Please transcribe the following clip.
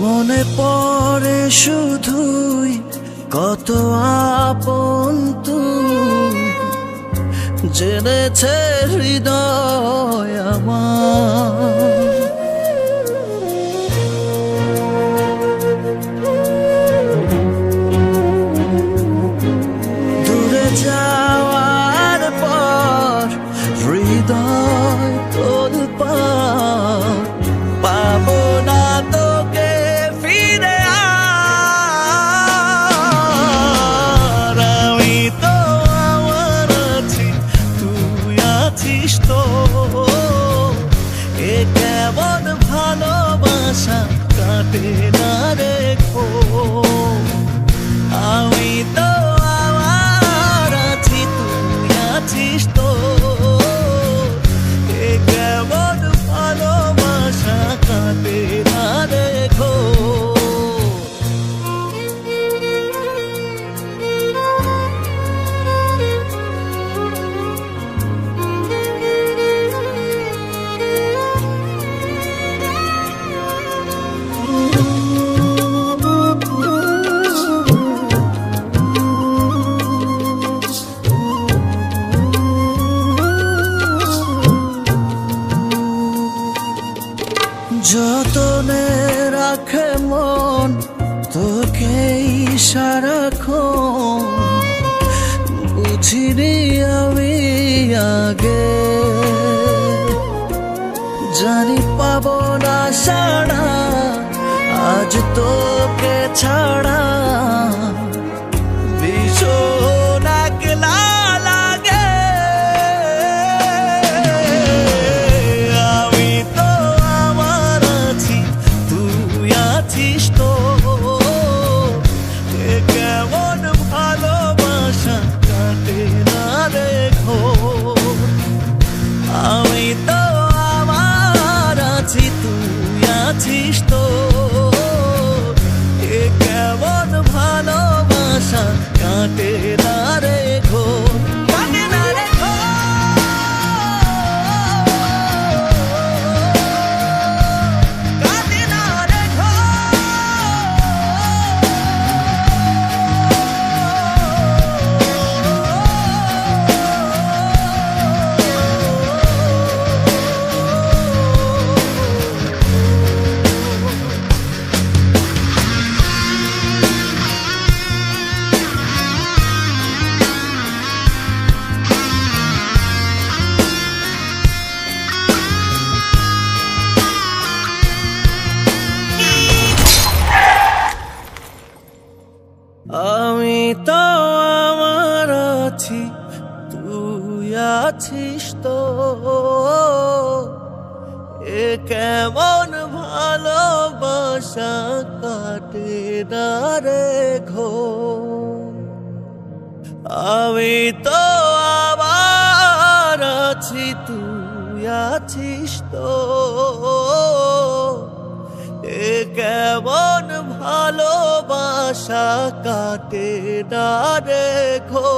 মনে পড়ে শুধুই কত আপন তুই, জেনেছে হৃদয় আমার। দূরে যাওয়ার পর হৃদয় তোলপাড়, পাবো না তোকে ফিরে আর। আমি তো আমার আছি, তুই আছিস তো, এ কেমন ভালোবাসা কাটে না রেখো। আমি তো আমার আছি, তুই আছিস তো, এ কেমন ভালোবাসা কাটে না রেখো। যতনে রাখে মন তোকেই সারাক্ষণ, বুঝিনি আমি আগে, জানি পাবো না সাড়া আজ তোকে ছাড়া। ভীষণ একলা লাগে, আমি তো আমার আছি, তুই আছিস তো, এ কেমন ভালোবাসা কাটে না রেখো। আমি তো আমার আছি, তুই আছিস তো, এ কেমন ভালোবাসা কাটে না রেখো। কাটে না রেখো, কাটে না রেখো। আমি তো আমার আছি, তুই আছিস তো, এ কেমন ভালোবাসা কাটে না রেখো। আমি তো আমার আছি, তুই আছিস তো, এ কেমন ভালোবাসা কাটে না রেখো।